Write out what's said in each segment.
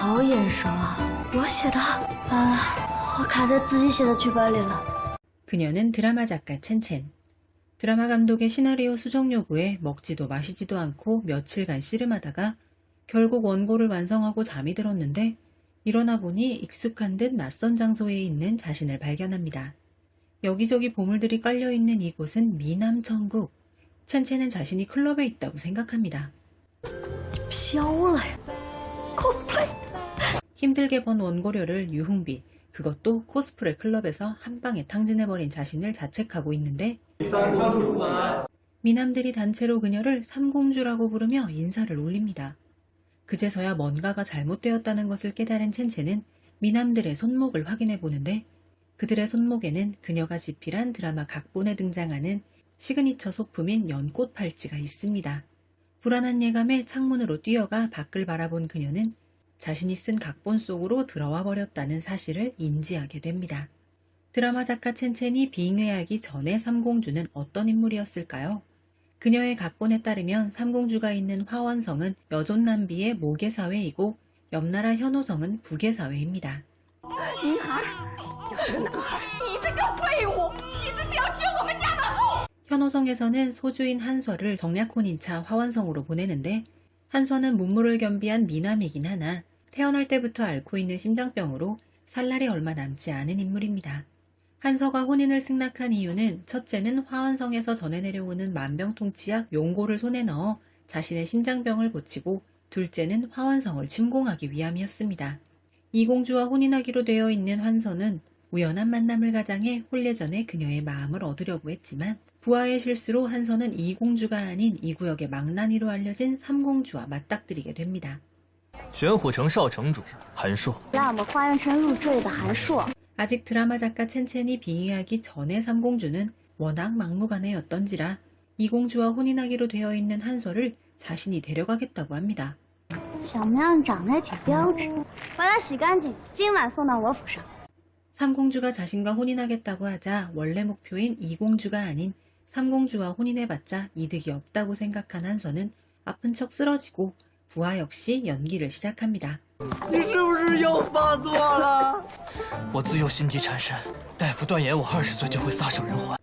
好眼熟啊！我写的，我卡在自己写的剧本里了。 그녀는 드라마 작가 첸첸. 드라마 감독의 시나리오 수정 요구에 먹지도 마시지도 않고 며칠간 씨름하다가 결국 원고를 완성하고 잠이 들었는데 일어나 보니 익숙한 듯 낯선 장소에 있는 자신을 발견합니다. 여기저기 보물들이 깔려있는 이곳은 미남 천국. 첸첸은 자신이 클럽에 있다고 생각합니다. 飘了呀 ，cosplay。 힘들게 번 원고료를 유흥비, 그것도 코스프레 클럽에서 한 방에 탕진해버린 자신을 자책하고 있는데 미남들이 단체로 그녀를 삼공주라고 부르며 인사를 올립니다. 그제서야 뭔가가 잘못되었다는 것을 깨달은 첸첸은 미남들의 손목을 확인해 보는데 그들의 손목에는 그녀가 집필한 드라마 각본에 등장하는 시그니처 소품인 연꽃 팔찌가 있습니다. 불안한 예감에 창문으로 뛰어가 밖을 바라본 그녀는 자신이 쓴 각본 속으로 들어와 버렸다는 사실을 인지하게 됩니다. 드라마 작가 첸첸이 빙의하기 전에 삼공주는 어떤 인물이었을까요? 그녀의 각본에 따르면 삼공주가 있는 화원성은 여존남비의 모계사회이고 옆나라 현호성은 부계사회입니다. 현호성에서는 소주인 한서를 정략 혼인차 화원성으로 보내는데 한서는 문무를 겸비한 미남이긴 하나 태어날 때부터 앓고 있는 심장병으로 살 날이 얼마 남지 않은 인물입니다. 한서가 혼인을 승낙한 이유는 첫째는 화원성에서 전해 내려오는 만병통치약 용고를 손에 넣어 자신의 심장병을 고치고 둘째는 화원성을 침공하기 위함이었습니다. 이공주와 혼인하기로 되어 있는 한서는 우연한 만남을 가장해 혼례 전에 그녀의 마음을 얻으려고 했지만 부하의 실수로 한서는 이공주가 아닌 이 구역의 망나니로 알려진 삼공주와 맞닥뜨리게 됩니다. 玄虎城少城主韩硕 让我们花园城入赘的韩硕。 아직 드라마 작가 첸첸이 빙의하기 전에 삼공주는 워낙 막무가내였던지라 이공주와 혼인하기로 되어 있는 한서를 자신이 데려가겠다고 합니다. 小苗长得也挺标致，把它洗干净，今晚送到我府上。 삼공주가 자신과 혼인하겠다고 하자 원래 목표인 이공주가 아닌 삼공주와 혼인해봤자 이득이 없다고 생각한 한서는 아픈 척 쓰러지고 부하 역시 연기를 시작합니다. 你是不是又发作了？我自幼心疾缠身，大夫断言我20岁就会撒手人寰。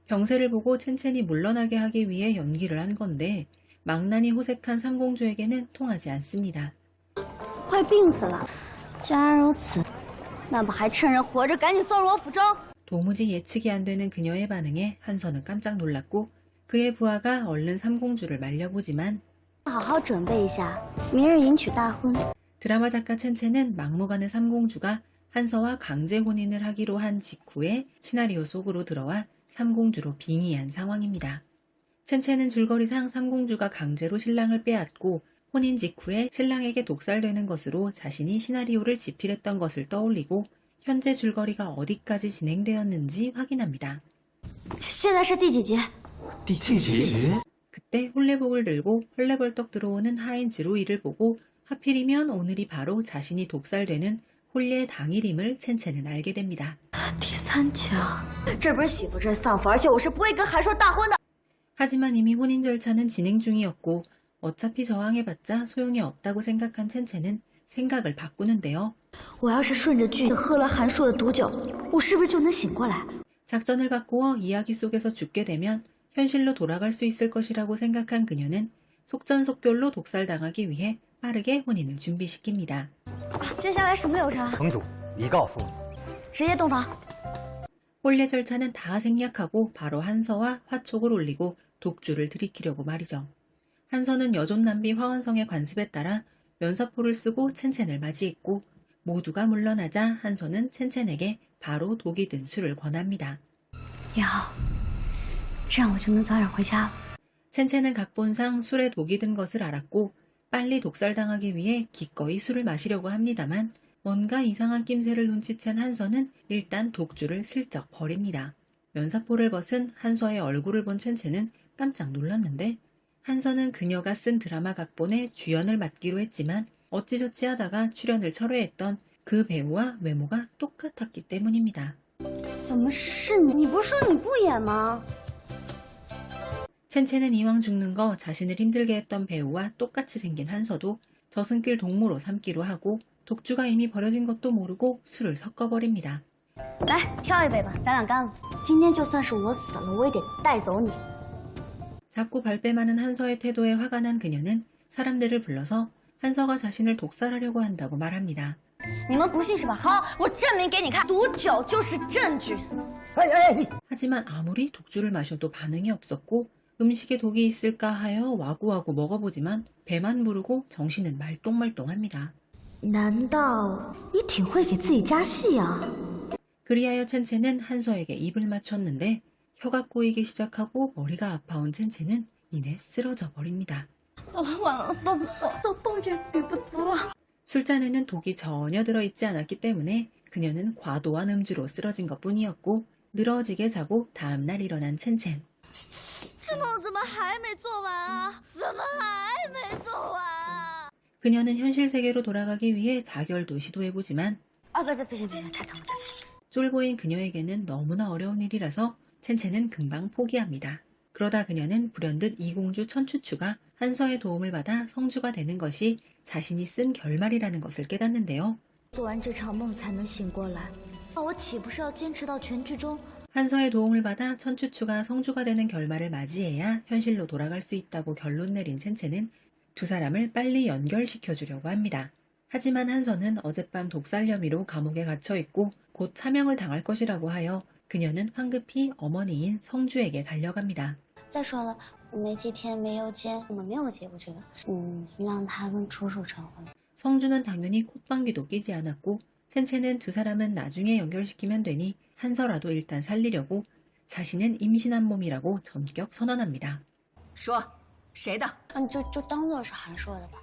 병세를 보고 첸첸이 물러나게 하기 위해 연기를 한 건데 망나니 호색한 삼공주에게는 통하지 않습니다. 快病死了，既然如此，那不还趁人活着赶紧送入我府中？ 도무지 예측이 안 되는 그녀의 반응에 한서는 깜짝 놀랐고 그의 부하가 얼른 삼공주를 말려보지만 好好准备一下，明日迎娶大婚。 드라마 작가 첸첸은 막무가내 삼공주가 한서와 강제 혼인을 하기로 한 직후에 시나리오 속으로 들어와 삼공주로 빙의한 상황입니다. 첸첸은 줄거리상 삼공주가 강제로 신랑을 빼앗고 혼인 직후에 신랑에게 독살되는 것으로 자신이 시나리오를 집필했던 것을 떠올리고 현재 줄거리가 어디까지 진행되었는지 확인합니다. 现在是第几集？ 第几集？ 그때 홀레복을 들고 헐레벌떡 들어오는 하인즈 루이를 보고 하필이면 오늘이 바로 자신이 독살되는 혼례 당일임을 첸첸은 알게 됩니다. 第3集啊！这不是媳妇，这是丧夫，而且我是不会跟韩硕大婚的。 하지만 이미 혼인 절차는 진행 중이었고 어차피 저항해봤자 소용이 없다고 생각한 첸첸은 생각을 바꾸는데요. 我要是顺着剧喝了韩硕的毒酒，我是不是就能醒过来？ 작전을 바꾸어 이야기 속에서 죽게 되면 현실로 돌아갈 수 있을 것이라고 생각한 그녀는 속전속결로 독살당하기 위해 빠르게 혼인을 준비시킵니다. 接下来什么流程？城主已告父母。直接洞房。 혼례 절차는 다 생략하고 바로 한서와 화촉을 올리고 독주를 들이키려고 말이죠. 한서는 여존남비 화원성의 관습에 따라 면사포를 쓰고 첸첸을 맞이했고 모두가 물러나자 한서는 첸첸에게 바로 독이 든 술을 권합니다. 也好，这样我就能早点回家了。 첸첸은 각본상 술에 독이 든 것을 알았고 빨리 독살당하기 위해 기꺼이 술을 마시려고 합니다만 뭔가 이상한 낌새를 눈치챈 한서는 일단 독주를 슬쩍 버립니다. 면사포를 벗은 한서의 얼굴을 본 첸첸은 깜짝 놀랐는데 한서는 그녀가 쓴 드라마 각본에 주연을 맡기로 했지만 어찌저찌 하다가 출연을 철회했던 그 배우와 외모가 똑같았기 때문입니다. 怎么是你？你不是说你不演吗？ 첸첸은 이왕 죽는 거 자신을 힘들게 했던 배우와 똑같이 생긴 한서도 저승길 동무로 삼기로 하고 독주가 이미 버려진 것도 모르고 술을 섞어버립니다. 来挑一杯吧，咱俩干了。今天就算是我死了，我也得带走你。 자꾸 발뺌하는 한서의 태도에 화가 난 그녀는 사람들을 불러서 한서가 자신을 독살하려고 한다고 말합니다. 你们不信是吧？好，我证明给你看，毒酒就是证据。 하지만 아무리 독주를 마셔도 반응이 없었고 음식에 독이 있을까 하여 와구와구 먹어보지만 배만 부르고 정신은 말똥말똥합니다. 难道你挺会给自己加戏呀？ 그리하여 첸첸은 한서에게 입을 맞췄는데 혀가 꼬이기 시작하고 머리가 아파온 첸첸은 이내 쓰러져 버립니다. 完了，都给不足了。 술잔에는 독이 전혀 들어있지 않았기 때문에 그녀는 과도한 음주로 쓰러진 것뿐이었고 늘어지게 자고 다음날 일어난 첸첸. 这梦怎么还没做完啊？怎么还没做完啊？ 그녀는 현실 세계로 돌아가기 위해 자결도 시도해보지만 啊，不行，太疼了。 쫄보인 그녀에게는 너무나 어려운 일이라서 첸첸은 금방 포기합니다. 그러다 그녀는 불현듯 이공주 천추추가 한서의 도움을 받아 성주가 되는 것이 자신이 쓴 결말이라는 것을 깨닫는데요. 做完这场梦才能醒过来，我岂不是要坚持到全剧终？ 한서의 도움을 받아 천추추가 성주가 되는 결말을 맞이해야 현실로 돌아갈 수 있다고 결론 내린 첸첸은 두 사람을 빨리 연결시켜주려고 합니다. 하지만 한서는 어젯밤 독살 혐의로 감옥에 갇혀있고 곧 차명을 당할 것이라고 하여 그녀는 황급히 어머니인 성주에게 달려갑니다. 再说了，没几天没有见，我们没有接过这个，让他跟楚楚成婚。 성주는 당연히 콧방귀도 끼지 않았고 첸첸은 두 사람은 나중에 연결시키면 되니 한서라도 일단 살리려고 자신은 임신한 몸이라고 전격 선언합니다. 说谁的？就当做是韩硕的吧。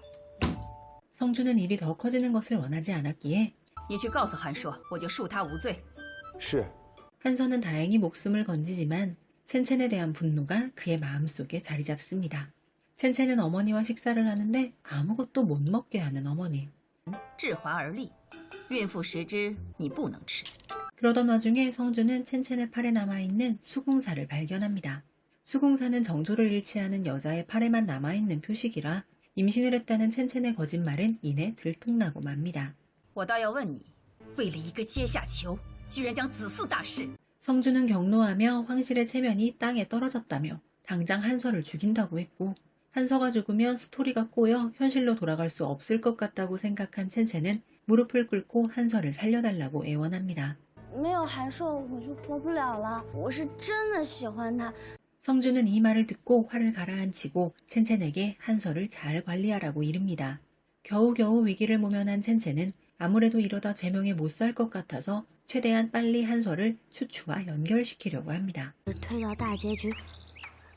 성주는 일이 더 커지는 것을 원하지 않았기에 你去告诉韩硕，我就恕他无罪。是。 한서는 다행히 목숨을 건지지만 첸첸에 대한 분노가 그의 마음속에 자리 잡습니다. 첸첸은 어머니와 식사를 하는데 아무것도 못 먹게 하는 어머니. 置环而立，孕妇食之你不能吃。 그러던 와중에 성주는 첸첸의 팔에 남아있는 수궁사를 발견합니다. 수궁사는 정조를 일치하는 여자의 팔에만 남아있는 표식이라 임신을 했다는 첸첸의 거짓말은 이내 들통나고 맙니다. 我倒要问你，为了一个阶下囚，居然将子嗣大事。 성주는 경로하며 황실의 체면이 땅에 떨어졌다며 당장 한서를 죽인다고 했고 한서가 죽으면 스토리가 꼬여 현실로 돌아갈 수 없을 것 같다고 생각한 첸첸은 무릎을 꿇고 한서를 살려달라고 애원합니다. 没有韩硕我就活不了了，我是真的喜欢他。 성주는 이 말을 듣고 화를 가라앉히고 첸첸에게 한서를 잘 관리하라고 이릅니다. 겨우겨우 위기를 모면한 첸첸은 아무래도 이러다 제명에 못 살 것 같아서 최대한 빨리 한서를 추추와 연결시키려고 합니다. 推到大结局，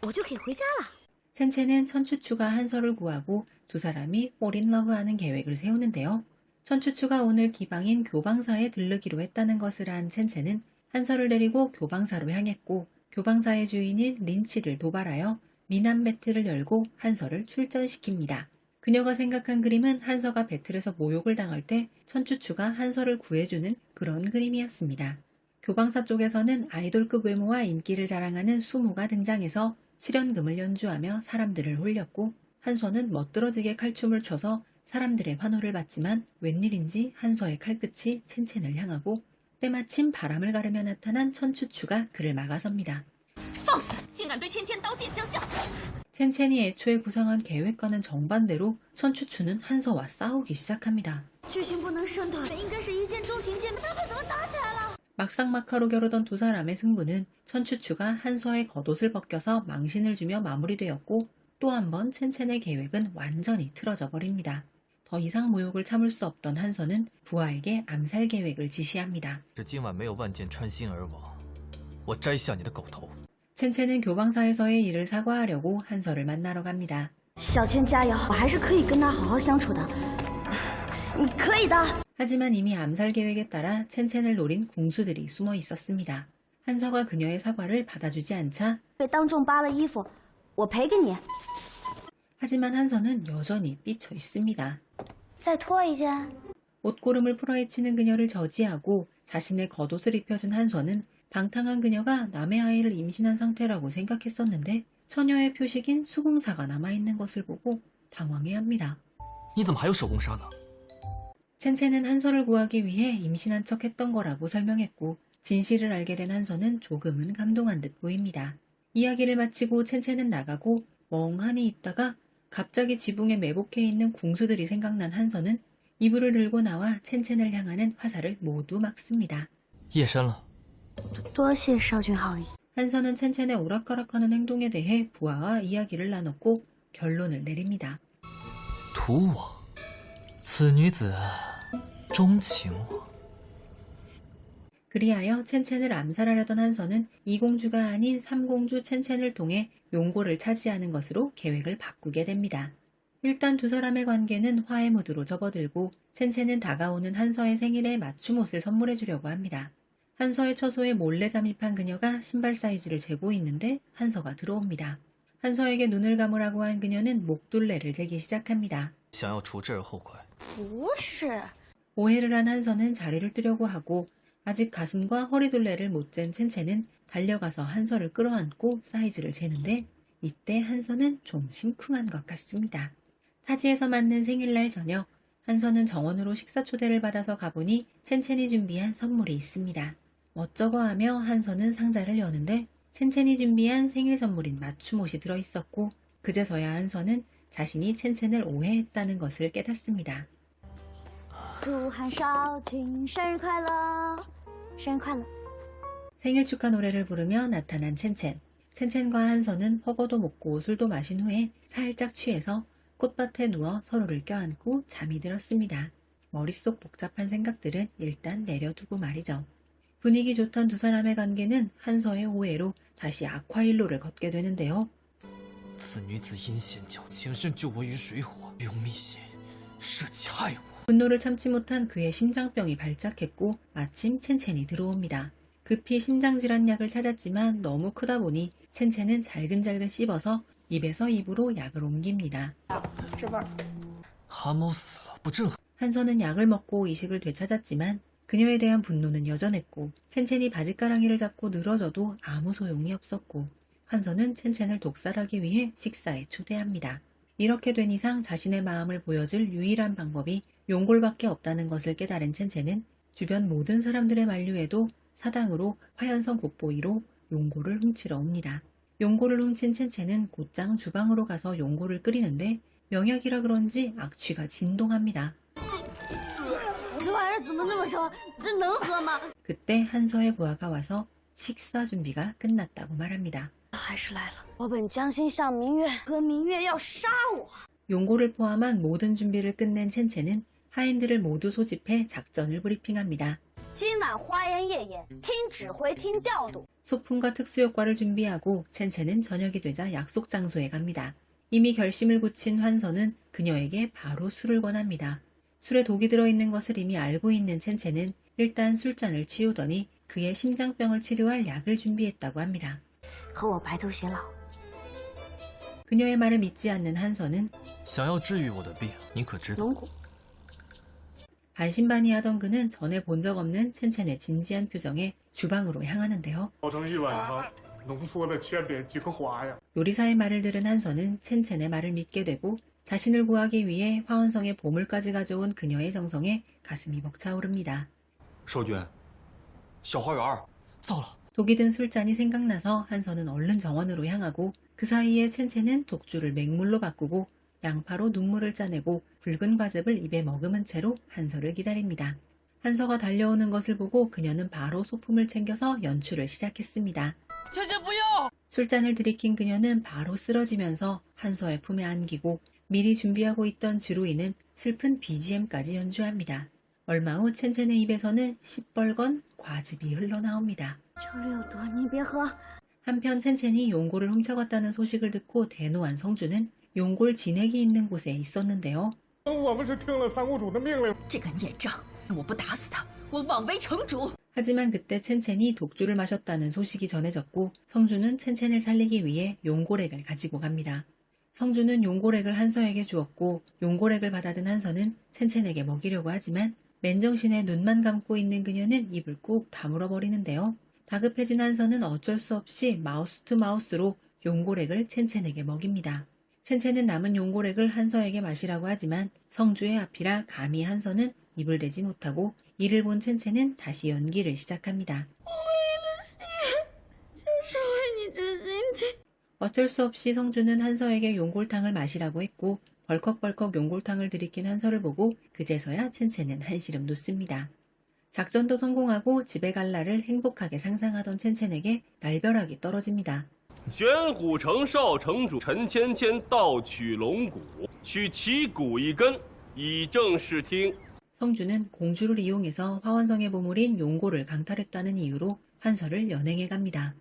我就可以回家了。 첸첸은 천추추가 한서를 구하고 두 사람이 폴인러브하는 계획을 세우는데요. 천추추가 오늘 기방인 교방사에 들르기로 했다는 것을 안 첸첸은 한서를 데리고 교방사로 향했고 교방사의 주인인 린치를 도발하여 미남 배틀을 열고 한서를 출전시킵니다. 그녀가 생각한 그림은 한서가 배틀에서 모욕을 당할 때 천추추가 한서를 구해주는 그런 그림이었습니다. 교방사 쪽에서는 아이돌급 외모와 인기를 자랑하는 수무가 등장해서 실연금을 연주하며 사람들을 홀렸고 한서는 멋들어지게 칼춤을 춰서 사람들의 환호를 받지만 웬일인지 한서의 칼끝이 첸첸을 향하고 때마침 바람을 가르며 나타난 천추추가 그를 막아섭니다. 放肆！竟敢对芊芊刀剑相向！ 첸첸이 애초에 구상한 계획과는 정반대로 천추추는 한서와 싸우기 시작합니다. 剧情不能渗透，应该是一见钟情见，他们怎么打起来了？ 막상막하로 겨루던 두 사람의 승부는 천추추가 한서의 겉옷을 벗겨서 망신을 주며 마무리되었고 또 한 번 첸첸의 계획은 완전히 틀어져 버립니다. 더 이상 모욕을 참을 수 없던 한서는 부하에게 암살 계획을 지시합니다. 这今晚没有万箭穿心而亡，我摘下你的狗头。 첸첸은 교방사에서의 일을 사과하려고 한서를 만나러 갑니다. 小千加油，我还是可以跟他好好相处的。你可以的。 하지만 이미 암살 계획에 따라 첸첸을 노린 궁수들이 숨어 있었습니다. 한서가 그녀의 사과를 받아주지 않자 被当众扒了衣服，我赔给你。 하지만 한서는 여전히 삐쳐 있습니다. 再脱一件。 옷고름을 풀어헤치는 그녀를 저지하고 자신의 겉옷을 입혀준 한서는 방탕한 그녀가 남의 아이를 임신한 상태라고 생각했었는데 처녀의 표식인 수궁사가 남아있는 것을 보고 당황해합니다. 你怎么还有手工纱呢？ 첸첸은 한서를 구하기 위해 임신한 척 했던 거라고 설명했고 진실을 알게 된 한서는 조금은 감동한 듯 보입니다. 이야기를 마치고 첸첸은 나가고 멍하니 있다가 갑자기 지붕에 매복해 있는 궁수들이 생각난 한서는 이불을 들고 나와 첸첸을 향하는 화살을 모두 막습니다. 夜深了，多谢少君好意。 한서는 첸첸의 오락가락하는 행동에 대해 부하와 이야기를 나눴고 결론을 내립니다. 图我，此女子钟情我。 그리하여 첸첸을 암살하려던 한서는 이공주가 아닌 삼공주 첸첸을 통해 용고를 차지하는 것으로 계획을 바꾸게 됩니다. 일단 두 사람의 관계는 화해 무드로 접어들고 첸첸은 다가오는 한서의 생일에 맞춤 옷을 선물해 주려고 합니다. 한서의 처소에 몰래 잠입한 그녀가 신발 사이즈를 재고 있는데 한서가 들어옵니다. 한서에게 눈을 감으라고 한 그녀는 목둘레를 재기 시작합니다. 想要除之而后快。不是， 오해를 한 한서는 자리를 뜨려고 하고 아직 가슴과 허리둘레를 못 잰 첸첸은 달려가서 한서를 끌어안고 사이즈를 재는데 이때 한서는 좀 심쿵한 것 같습니다. 타지에서 맞는 생일날 저녁 한서는 정원으로 식사 초대를 받아서 가보니 첸첸이 준비한 선물이 있습니다. 어쩌고 하며 한서는 상자를 여는데 첸첸이 준비한 생일 선물인 맞춤옷이 들어있었고 그제서야 한서는 자신이 첸첸을 오해했다는 것을 깨닫습니다. 祝汉少君生日快乐，生日快乐。 생일 축하 노래를 부르며 나타난 첸첸. 첸첸과 한서는 허거도 먹고 술도 마신 후에 살짝 취해서 꽃밭에 누워 서로를 껴안고 잠이 들었습니다. 머릿속 복잡한 생각들은 일단 내려두고 말이죠. 분위기 좋던 두 사람의 관계는 한서의 오해로 다시 악화일로를 걷게 되는데요. 此女子阴险狡轻，甚救我于水火，用密信设计害我。 분노를 참지 못한 그의 심장병이 발작했고 마침 첸첸이 들어옵니다. 급히 심장질환약을 찾았지만 너무 크다 보니 첸첸은 잘근잘근 씹어서 입에서 입으로 약을 옮깁니다. 韩某死了，不正合？ 한서는 약을 먹고 의식을 되찾았지만 그녀에 대한 분노는 여전했고 첸첸이 바짓가랑이를 잡고 늘어져도 아무 소용이 없었고 한서는 첸첸을 독살하기 위해 식사에 초대합니다. 이렇게 된 이상 자신의 마음을 보여줄 유일한 방법이 용골밖에 없다는 것을 깨달은 첸첸은 주변 모든 사람들의 만류에도 사당으로 화연성 국보위로 용골을 훔치러 옵니다. 용골을 훔친 첸첸은 곧장 주방으로 가서 용골을 끓이는데 명약이라 그런지 악취가 진동합니다. 这玩意儿怎么那么烧？这能喝吗？ 그때 한서의 부하가 와서 식사 준비가 끝났다고 말합니다. 还是来了。我本将心向明月，可明月要杀我。 용고를 포함한 모든 준비를 끝낸 첸첸은 하인들을 모두 소집해 작전을 브리핑합니다. 今晚花烟夜演，听指挥，听调度。 소품과 특수효과를 준비하고 첸첸은 저녁이 되자 약속 장소에 갑니다. 이미 결심을 굳힌 환서는 그녀에게 바로 술을 권합니다. 술에 독이 들어있는 것을 이미 알고 있는 첸첸은 일단 술잔을 치우더니 그의 심장병을 치료할 약을 준비했다고 합니다. 和我白头偕老。 그녀의 말을 믿지 않는 한서는 想要治愈我的病，你可知道？ 龙骨。 반신반의하던 그는 전에 본 적 없는 첸첸의 진지한 표정에 주방으로 향하는데요. 熬成一碗汤，浓缩的切得几颗花呀！ 요리사의 말을 들은 한서는 첸첸의 말을 믿게 되고 자신을 구하기 위해 화원성의 보물까지 가져온 그녀의 정성에 가슴이 벅차오릅니다. 少君，小花园。 糟了， 독이 든 술잔이 생각나서 한서는 얼른 정원으로 향하고 그 사이에 첸첸은 독주를 맹물로 바꾸고 양파로 눈물을 짜내고 붉은 과즙을 입에 머금은 채로 한서를 기다립니다. 한서가 달려오는 것을 보고 그녀는 바로 소품을 챙겨서 연출을 시작했습니다. 술잔을 들이킨 그녀는 바로 쓰러지면서 한서의 품에 안기고 미리 준비하고 있던 지루이는 슬픈 BGM까지 연주합니다. 얼마 후 첸첸의 입에서는 시뻘건 과즙이 흘러나옵니다. 酒里有毒，你别喝。 한편 첸첸이 용골을 훔쳐갔다는 소식을 듣고 대노한 성주는 용골 진액이 있는 곳에 있었는데요. 我们是听了三公主的命令。这个孽障，我不打死他，我枉为城主。 하지만 그때 첸첸이 독주를 마셨다는 소식이 전해졌고 성주는 첸첸을 살리기 위해 용골액을 가지고 갑니다. 성주는 용골액을 한서에게 주었고 용골액을 받아든 한서는 첸첸에게 먹이려고 하지만 맨정신에 눈만 감고 있는 그녀는 입을 꾹 다물어 버리는데요. 다급해진 한서는 어쩔 수 없이 마우스 투 마우스로 용골액을 첸첸에게 먹입니다. 첸첸은 남은 용고렉을 한서에게 마시라고 하지만 성주의 앞이라 감히 한서는 입을 대지 못하고 이를 본 첸첸은 다시 연기를 시작합니다. 어쩔 수 없이 성주는 한서에게 용골탕을 마시라고 했고 벌컥벌컥 용골탕을 들이킨 한서를 보고 그제서야 첸첸은 한시름 놓습니다. 작전도 성공하고 집에 갈 날을 행복하게 상상하던 첸첸에게 날벼락이 떨어집니다. 玄虎城少城主陈芊芊盗取龙骨，取其骨一根，以正视听。 성주는 공주를 이용해서 화원성의 보물인 용고를 강탈했다는 이유로 한서를 연행해 갑니다.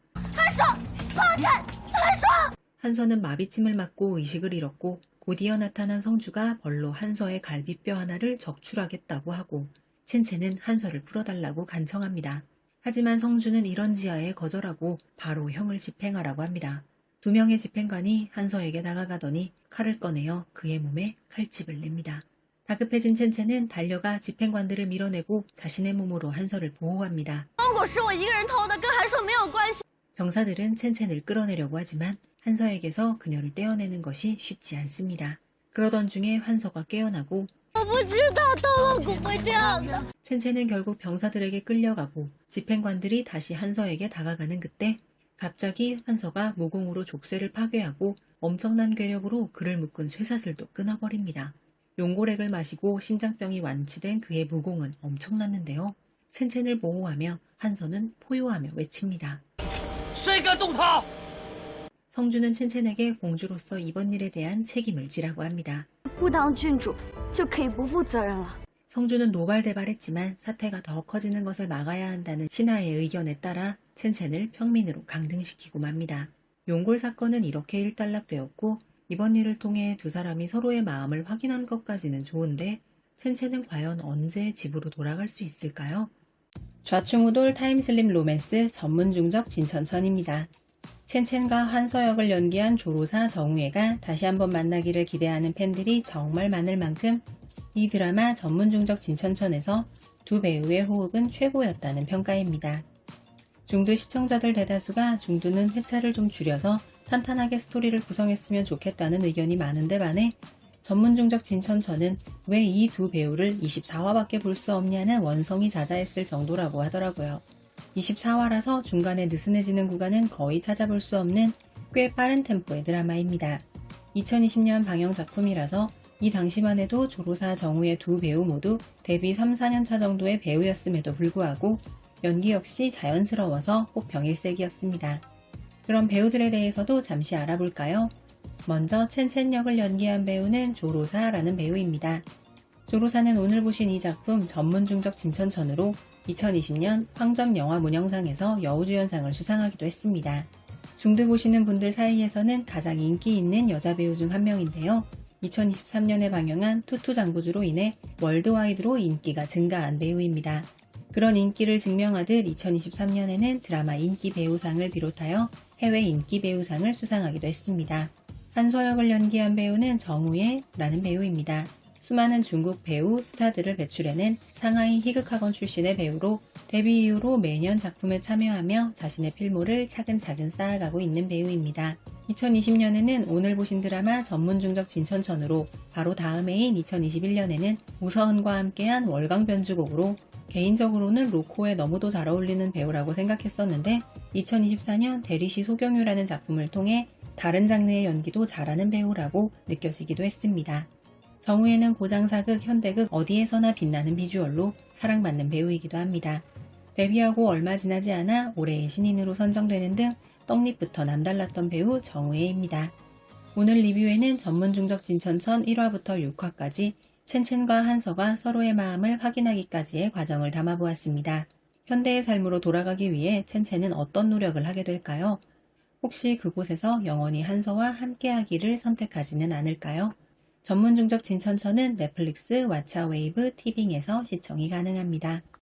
한서는 마비침을 맞고 의식을 잃었고 곧이어 나타난 성주가 벌로 한서의 갈비뼈 하나를 적출하겠다고 하고 첸첸은 한서를 풀어달라고 간청합니다. 하지만 성주는 이런 지하에 거절하고 바로 형을 집행하라고 합니다. 2명의 집행관이 한서에게 다가가더니 칼을 꺼내어 그의 몸에 칼집을 냅니다. 다급해진 첸첸은 달려가 집행관들을 밀어내고 자신의 몸으로 한서를 보호합니다. 병사들은 첸첸을 끌어내려고 하지만 한서에게서 그녀를 떼어내는 것이 쉽지 않습니다. 그러던 중에 한서가 깨어나고 첸첸은 결국 병사들에게 끌려가고 집행관들이 다시 한서에게 다가가는 그때 갑자기 한서가 모공으로 족쇄를 파괴하고 엄청난 괴력으로 그를 묶은 쇠사슬도 끊어버립니다. 용고렉을 마시고 심장병이 완치된 그의 무공은 엄청났는데요. 첸첸을 보호하며 한서는 포효하며 외칩니다. 성주는 첸첸에게 공주로서 이번 일에 대한 책임을 지라고 합니다. 不当郡主就可以不负责任了。 성주는 노발대발했지만 사태가 더 커지는 것을 막아야 한다는 신하의 의견에 따라 첸첸을 평민으로 강등시키고 맙니다. 용골 사건은 이렇게 일단락되었고 이번 일을 통해 두 사람이 서로의 마음을 확인한 것까지는 좋은데 첸첸은 과연 언제 집으로 돌아갈 수 있을까요? 좌충우돌 타임슬립 로맨스 전문중적 진천천입니다. 첸첸과 한서 역을 연기한 조로사 정우회가 다시 한번 만나기를 기대하는 팬들이 정말 많을 만큼 이 드라마 전문중적 진천천에서 두 배우의 호흡은 최고였다는 평가입니다. 중두 시청자들 대다수가 중두는 회차를 좀 줄여서 탄탄하게 스토리를 구성했으면 좋겠다는 의견이 많은데 반해 전문중적 진천천은 왜 이 두 배우를 24화밖에 볼 수 없냐는 원성이 자자했을 정도라고 하더라고요. 24화라서 중간에 느슨해지는 구간은 거의 찾아볼 수 없는 꽤 빠른 템포의 드라마입니다. 2020년 방영 작품이라서 이 당시만 해도 조로사 정우의 두 배우 모두 데뷔 3, 4년차 정도의 배우였음에도 불구하고 연기 역시 자연스러워서 꽃병일색이었습니다. 그럼 배우들에 대해서도 잠시 알아볼까요? 먼저 첸첸 역을 연기한 배우는 조로사라는 배우입니다. 조로사는 오늘 보신 이 작품 전문중적 진천천으로 2020년 황점영화문영상에서 여우주연상을 수상하기도 했습니다. 중드 보시는 분들 사이에서는 가장 인기 있는 여자 배우 중 한 명인데요. 2023년에 방영한 투투장보주로 인해 월드와이드로 인기가 증가한 배우입니다. 그런 인기를 증명하듯 2023년에는 드라마 인기 배우상을 비롯하여 해외 인기 배우상을 수상하기도 했습니다. 한서 역을 연기한 배우는 정우예라는 배우입니다. 수많은 중국 배우, 스타들을 배출해낸 상하이 희극학원 출신의 배우로 데뷔 이후로 매년 작품에 참여하며 자신의 필모를 차근차근 쌓아가고 있는 배우입니다. 2020년에는 오늘 보신 드라마 전문중적 진천천으로 바로 다음 해인 2021년에는 우서은과 함께한 월광변주곡으로 개인적으로는 로코에 너무도 잘 어울리는 배우라고 생각했었는데 2024년 대리시 소경유라는 작품을 통해 다른 장르의 연기도 잘하는 배우라고 느껴지기도 했습니다. 정우예는 고장사극, 현대극 어디에서나 빛나는 비주얼로 사랑받는 배우이기도 합니다. 데뷔하고 얼마 지나지 않아 올해의 신인으로 선정되는 등 떡잎부터 남달랐던 배우 정우예입니다. 오늘 리뷰에는 전문중적 진천천 1화부터 6화까지 첸첸과 한서가 서로의 마음을 확인하기까지의 과정을 담아보았습니다. 현대의 삶으로 돌아가기 위해 첸첸은 어떤 노력을 하게 될까요? 혹시 그곳에서 영원히 한서와 함께하기를 선택하지는 않을까요? 전문중적 진천천은 넷플릭스, 왓챠웨이브, 티빙에서 시청이 가능합니다.